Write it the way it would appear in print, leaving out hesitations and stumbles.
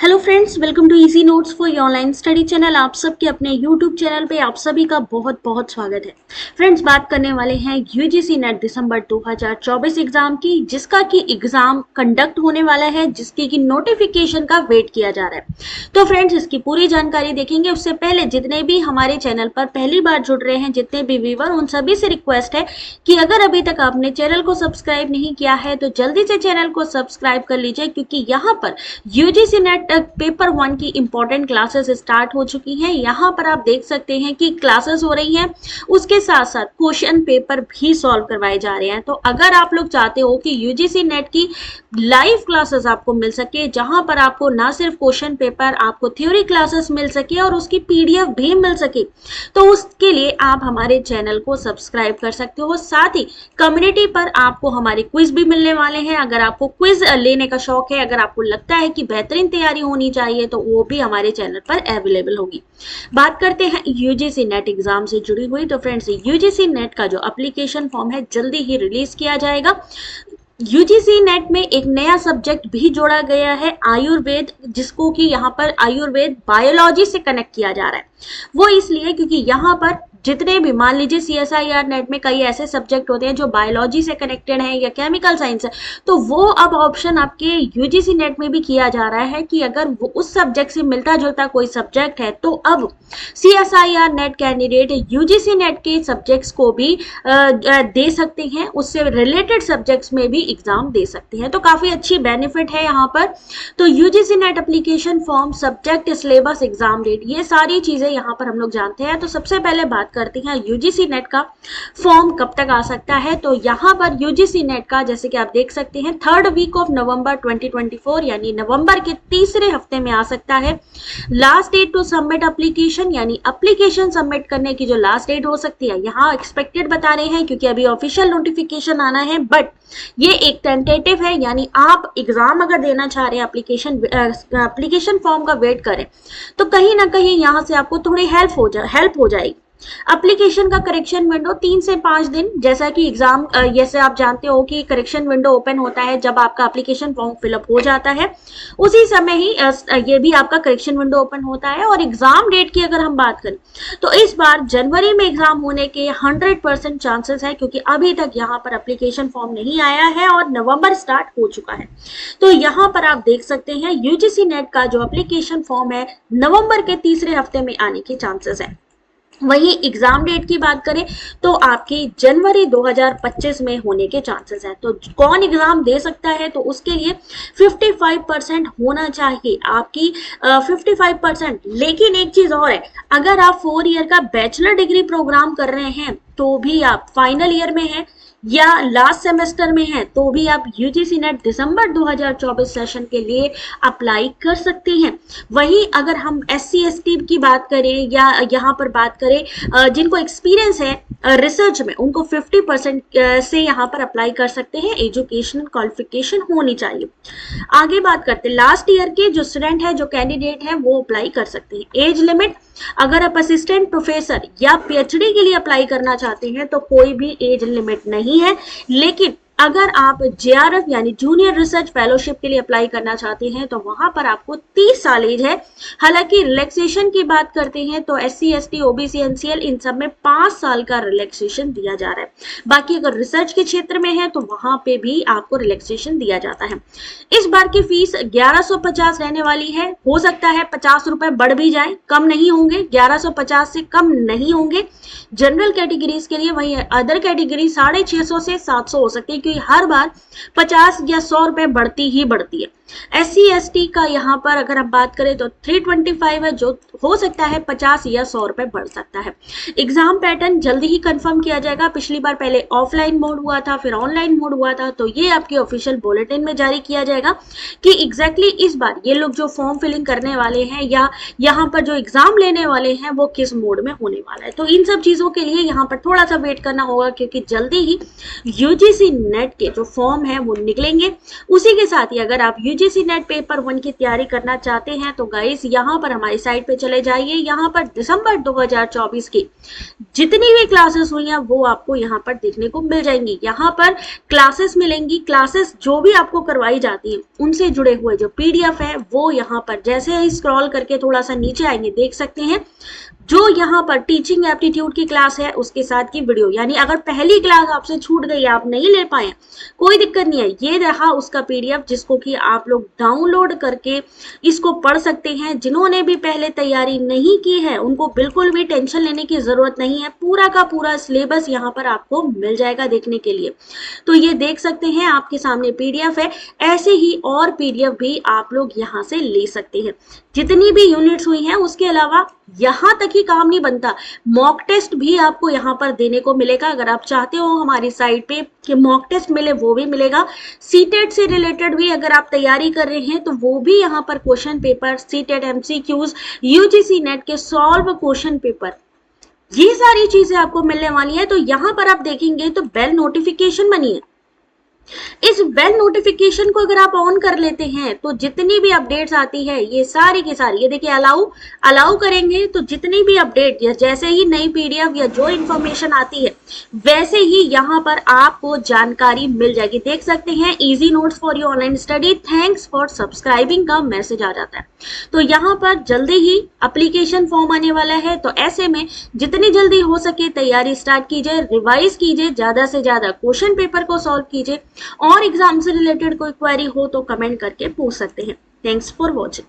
Hello friends, welcome to easy notes for your online study channel. आप सबके अपने YouTube channel पे आप सभी का बहुत बहुत स्वागत है। फ्रेंड्स, बात करने वाले हैं यूजीसी नेट दिसंबर 2024 एग्जाम की, जिसका कि एग्जाम कंडक्ट होने वाला है, जिसकी की नोटिफिकेशन का वेट किया जा रहा है। तो फ्रेंड्स, इसकी पूरी जानकारी देखेंगे। उससे पहले जितने भी हमारे चैनल पर पहली बार जुड़ रहे हैं, जितने भी व्यूअर, उन सभी से रिक्वेस्ट है कि अगर अभी तक आपने चैनल को सब्सक्राइब नहीं किया है तो जल्दी से चैनल को सब्सक्राइब कर लीजिए, क्योंकि यहाँ पर यूजीसी नेट पेपर 1 की इंपॉर्टेंट क्लासेस स्टार्ट हो चुकी हैं। यहाँ पर आप देख सकते हैं कि क्लासेस हो रही हैं, उसके साथ साथ क्वेश्चन पेपर भी सॉल्व करवाए जा रहे हैं। तो अगर आप लोग चाहते हो कि यूजीसी नेट की लाइव क्लासेस आपको मिल सके, जहां पर आपको ना सिर्फ क्वेश्चन पेपर, आपको थ्योरी क्लासेस मिल सके और उसकी पीडीएफ भी मिल सके, तो उसके लिए आप हमारे चैनल को सब्सक्राइब कर सकते हो। साथ ही कम्युनिटी पर आपको हमारे क्विज भी मिलने वाले हैं। अगर आपको क्विज लेने का शौक है, अगर आपको लगता है कि बेहतरीन तैयारी होनी चाहिए, तो वो भी हमारे चैनल पर अवेलेबल होगी। बात करते हैं यूजीसी नेट एग्जाम से जुड़ी हुई। तो फ्रेंड्स, यूजीसी नेट का जो एप्लीकेशन फॉर्म है जल्दी ही रिलीज किया जाएगा। यूजीसी नेट में एक नया सब्जेक्ट भी जोड़ा गया है, आयुर्वेद, जिसको कि यहाँ पर आयुर्वेद बायोलॉजी से कनेक्ट किया जा रहा है। वो इसलिए क्योंकि यहाँ पर जितने भी, मान लीजिए सीएसआईआर नेट में कई ऐसे सब्जेक्ट होते हैं जो बायोलॉजी से कनेक्टेड हैं या केमिकल साइंस है, तो वो अब ऑप्शन आपके यूजीसी नेट में भी किया जा रहा है कि अगर वो उस सब्जेक्ट से मिलता जुलता कोई सब्जेक्ट है, तो अब CSIR net candidate UGC net के सब्जेक्ट्स को भी दे सकते हैं, उससे रिलेटेड सब्जेक्ट्स में भी एग्जाम दे सकते हैं। तो काफी अच्छी बेनिफिट है यहाँ पर। तो UGC NET application form, subject, syllabus, exam date, ये सारी चीजें यहाँ पर हम लोग जानते हैं। तो सबसे पहले बात करते हैं यूजीसी नेट का फॉर्म कब तक आ सकता है। तो यहाँ पर यूजीसी नेट का, जैसे कि आप देख सकते हैं, 3rd वीक ऑफ नवंबर 2024 यानी नवंबर के तीसरे हफ्ते में आ सकता है। Last date to submit application, यानी एप्लीकेशन सबमिट करने की जो लास्ट डेट हो सकती है, यहाँ एक्सपेक्टेड बता रहे हैं क्योंकि अभी ऑफिशियल नोटिफिकेशन आना है, बट ये एक टेंटेटिव है। यानी आप एग्जाम अगर देना चाह रहे हैं, एप्लीकेशन फॉर्म का वेट करें, तो कहीं ना कहीं यहाँ से आपको थोड़ी हेल्प हो जाएगी। एप्लीकेशन का करेक्शन विंडो 3 से 5 दिन, जैसा कि एग्जाम, जैसे आप जानते हो कि करेक्शन विंडो ओपन होता है जब आपका एप्लीकेशन फॉर्म फिलअप हो जाता है, उसी समय ही ये भी आपका करेक्शन विंडो ओपन होता है। और एग्जाम डेट की अगर हम बात करें, तो इस बार जनवरी में एग्जाम होने के 100% चांसेस है, क्योंकि अभी तक यहाँ पर एप्लीकेशन फॉर्म नहीं आया है और नवंबर स्टार्ट हो चुका है। तो यहाँ पर आप देख सकते हैं यूजीसी नेट का जो एप्लीकेशन फॉर्म है, नवंबर के तीसरे हफ्ते में आने के चांसेस है। वही एग्जाम डेट की बात करें तो आपकी जनवरी 2025 में होने के चांसेस है। तो कौन एग्जाम दे सकता है, तो उसके लिए 55% होना चाहिए आपकी, 55%। लेकिन एक चीज और है, अगर आप 4 ईयर का बैचलर डिग्री प्रोग्राम कर रहे हैं, तो भी आप फाइनल ईयर में हैं या लास्ट सेमेस्टर में है, तो भी आप यूजीसी नेट दिसंबर 2024 सेशन के लिए अप्लाई कर सकते हैं। वहीं अगर हम SC ST की बात करें या यहाँ पर बात करें जिनको एक्सपीरियंस है रिसर्च में, उनको 50% से यहाँ पर अप्लाई कर सकते हैं। एजुकेशनल क्वालिफिकेशन होनी चाहिए। आगे बात करते हैं, लास्ट ईयर के जो स्टूडेंट है, जो कैंडिडेट है, वो अप्लाई कर सकते हैं। एज लिमिट, अगर आप असिस्टेंट प्रोफेसर या PhD के लिए अप्लाई करना चाहते हैं तो कोई भी एज लिमिट नहीं है। लेकिन अगर आप JRF यानी जूनियर रिसर्च फेलोशिप के लिए अप्लाई करना चाहते हैं, तो वहां पर आपको 30 साल एज है। हालांकि रिलैक्सेशन की बात करते हैं तो SC ST OBC NCL इन सब में 5 साल का रिलैक्सेशन दिया जा रहा है। बाकी अगर रिसर्च के क्षेत्र में है तो वहां पे भी आपको रिलैक्सेशन दिया जाता है। इस बार की फीस 1150 रहने वाली है। हो सकता है 50 रुपए बढ़ भी जाए, कम नहीं होंगे, 1150 से कम नहीं होंगे जनरल कैटेगरीज के लिए। वही अदर कैटेगरी 650 से 700 हो सकती है, क्योंकि हर बार 50 या 100 रुपए बढ़ती ही बढ़ती है। SC ST का यहाँ पर अगर हम बात करें तो 325 है, जो हो सकता है 50 या 100 रुपए बढ़ सकता है। एग्जाम पैटर्न जल्दी ही कंफर्म किया जाएगा। पिछली बार पहले ऑफलाइन मोड हुआ था, फिर ऑनलाइन मोड हुआ था, तो ये आपके ऑफिशियल बुलेटिन में जारी किया जाएगा कि एग्जैक्टली इस बार ये लोग जो फॉर्म फिलिंग करने वाले हैं या यहाँ पर जो एग्जाम लेने वाले हैं, वो किस मोड में होने वाला है। तो इन सब चीजों के लिए यहाँ पर थोड़ा सा वेट करना होगा, क्योंकि जल्दी ही यूजीसी नेट के जो फॉर्म है वो निकलेंगे। उसी के साथ ही अगर आप यूजीसी नेट पेपर 1 की तैयारी करना चाहते हैं तो गाइस यहाँ पर हमारी साइट पे चले जाइए। यहाँ पर दिसंबर 2024 की जितनी भी क्लासेस हुई हैं वो आपको यहाँ पर देखने को मिल जाएंगी। यहाँ पर क्लासेस मिलेंगी, क्लासेस जो भी आपको करवाई जाती हैं उनसे जुड़े हुए जो पीडीएफ है वो यहाँ पर जैसे ही स्क्रॉल करके थोड़ा सा नीचे आएंगे देख सकते हैं। जो यहाँ पर टीचिंग एप्टीट्यूड की क्लास है उसके साथ की वीडियो, यानी अगर पहली क्लास आपसे छूट गई, आप नहीं ले पाए, कोई दिक्कत नहीं है, ये रहा उसका पीडीएफ जिसको कि आप लोग डाउनलोड करके इसको पढ़ सकते हैं। जिन्होंने भी पहले तैयारी नहीं की है उनको बिल्कुल भी टेंशन लेने की जरूरत नहीं है, पूरा का पूरा सिलेबस यहाँ पर आपको मिल जाएगा देखने के लिए। तो ये देख सकते हैं आपके सामने पीडीएफ है, ऐसे ही और पीडीएफ भी आप लोग यहाँ से ले सकते हैं। जितनी भी यूनिट्स हुई हैं उसके अलावा यहाँ तक ही काम नहीं बनता, मॉक टेस्ट भी आपको यहाँ पर देने को मिलेगा। अगर आप चाहते हो हमारी साइट पे कि मॉक टेस्ट मिले वो भी मिलेगा। सीटेट से रिलेटेड भी अगर आप तैयारी कर रहे हैं तो वो भी यहाँ पर question paper, CTET MCQs, UGC net के सॉल्व क्वेश्चन पेपर, ये सारी चीजें आपको मिलने वाली है। तो यहाँ पर आप देखेंगे तो बेल नोटिफिकेशन बनी है। इस बेल नोटिफिकेशन को अगर आप ऑन कर लेते हैं तो जितनी भी अपडेट्स आती है ये सारी की सारी, ये देखिए अलाउ करेंगे तो जितनी भी अपडेट या जैसे ही नई पीडीएफ या जो इन्फॉर्मेशन आती है वैसे ही यहाँ पर आपको जानकारी मिल जाएगी। देख सकते हैं easy notes for your online study, thanks for subscribing का मैसेज आ जाता है। तो यहाँ पर जल्दी ही एप्लीकेशन फॉर्म आने वाला है, तो ऐसे में जितनी जल्दी हो सके तैयारी स्टार्ट कीजिए, रिवाइज कीजिए, ज्यादा से ज्यादा क्वेश्चन पेपर को सॉल्व कीजिए और एग्जाम से रिलेटेड कोई क्वेरी हो तो कमेंट करके पूछ सकते हैं। Thanks for watching.